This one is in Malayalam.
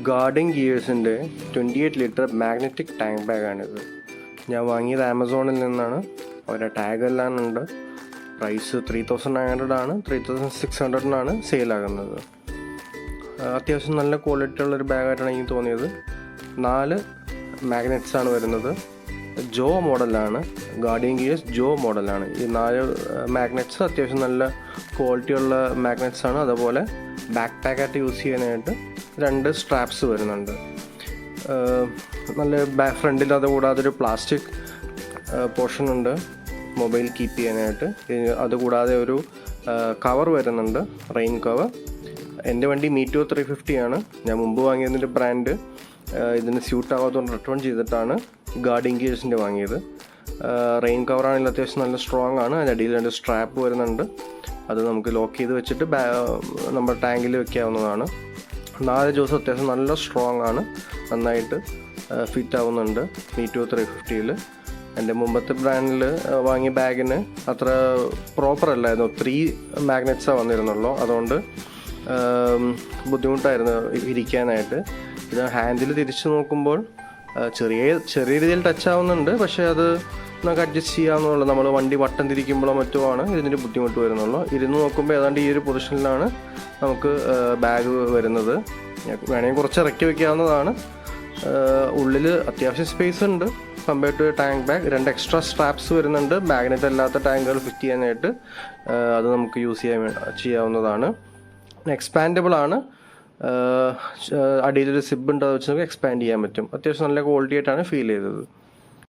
ഗാർഡൻ ഗിയേഴ്സിൻ്റെ 28 ലിറ്റർ മാഗ്നറ്റിക് ടാങ്ക് ബാഗാണിത്. ഞാൻ വാങ്ങിയത് ആമസോണിൽ നിന്നാണ്. അവരുടെ ടാഗ് എല്ലാം ഉണ്ട്. പ്രൈസ് 3900 ആണ്. 3600 സെയിലാകുന്നത്. അത്യാവശ്യം നല്ല ക്വാളിറ്റി ഉള്ളൊരു ബാഗായിട്ടാണ് എനിക്ക് തോന്നിയത്. 4 മാഗ്നറ്റ്സാണ് വരുന്നത്. ജോ മോഡലാണ്. ഗാർഡിയൻ ഗിയേഴ്സ് ജോ മോഡലാണ്. ഈ 4 മാഗ്നറ്റ്സ് അത്യാവശ്യം നല്ല ക്വാളിറ്റിയുള്ള മാഗ്നറ്റ്സാണ്. അതുപോലെ ബാക്ക് പാക്കായിട്ട് യൂസ് ചെയ്യാനായിട്ട് 2 സ്ട്രാപ്സ് വരുന്നുണ്ട്. നല്ല ഫ്രണ്ടിൽ അതുകൂടാതെ ഒരു പ്ലാസ്റ്റിക് പോർഷൻ ഉണ്ട് മൊബൈൽ കീപ്പ് ചെയ്യാനായിട്ട്. അതുകൂടാതെ ഒരു കവർ വരുന്നുണ്ട്, റെയിൻ കവർ. എൻ്റെ വണ്ടി മീറ്റോ 350 ആണ്. ഞാൻ മുമ്പ് വാങ്ങിയതിൻ്റെ ബ്രാൻഡ് ഇതിന് സ്യൂട്ട് ആവാത്തതുകൊണ്ട് റിട്ടേൺ ചെയ്തിട്ടാണ് ഗാർഡിയൻ ഗിയേഴ്സിൻ്റെ വാങ്ങിയത്. റെയിൻ കവറാണെങ്കിൽ അത്യാവശ്യം നല്ല സ്ട്രോങ് ആണ്. അതിനടിയിൽ 2 സ്ട്രാപ്പ് വരുന്നുണ്ട്. അത് നമുക്ക് ലോക്ക് ചെയ്ത് വെച്ചിട്ട് നമ്മുടെ ടാങ്കിൽ വെക്കാവുന്നതാണ്. 4 ദിവസം അത്യാവശ്യം നല്ല സ്ട്രോങ് ആണ്. നന്നായിട്ട് ഫിറ്റ് ആവുന്നുണ്ട് മീറ്റോ 350. എൻ്റെ മുമ്പത്തെ ബ്രാൻഡിൽ വാങ്ങിയ ബാഗിന് അത്ര പ്രോപ്പർ അല്ലായിരുന്നു. 3 മാഗ്നറ്റ്സാണ് വന്നിരുന്നുള്ളൂ. അതുകൊണ്ട് ബുദ്ധിമുട്ടായിരുന്നു ഇരിക്കാനായിട്ട്. ഇത് ഹാൻഡിൽ തിരിച്ച് നോക്കുമ്പോൾ ചെറിയ രീതിയിൽ ടച്ച് ആവുന്നുണ്ട്. പക്ഷേ അത് നമുക്ക് അഡ്ജസ്റ്റ് ചെയ്യാവുന്നുള്ളൂ. നമ്മൾ വണ്ടി വട്ടം തിരിക്കുമ്പോഴോ മറ്റോ ആണ് ഇതിൻ്റെ ബുദ്ധിമുട്ട് വരുന്നുള്ളൂ. ഇരുന്ന് നോക്കുമ്പോൾ ഏതാണ്ട് ഈ ഒരു പൊസിഷനിലാണ് നമുക്ക് ബാഗ് വരുന്നത്. വേണമെങ്കിൽ കുറച്ച് ഇറക്കി വയ്ക്കാവുന്നതാണ്. ഉള്ളിൽ അത്യാവശ്യം സ്പേസ് ഉണ്ട് compared to tank bag. 2 extra straps വരുന്നുണ്ട് മാഗ്നറ്റ് അല്ലാത്ത ടാങ്കുകൾ ഫിറ്റ് ചെയ്യാനായിട്ട്. അത് നമുക്ക് ചെയ്യാവുന്നതാണ്. എക്സ്പാൻഡബിൾ ആണ്. അടിയിലൊരു സിബ് ഉണ്ട്, അത് വെച്ച് നമുക്ക് എക്സ്പാൻഡ് ചെയ്യാൻ പറ്റും. അത്യാവശ്യം നല്ല ക്വാളിറ്റി ആയിട്ടാണ് ഫീൽ ചെയ്തത്.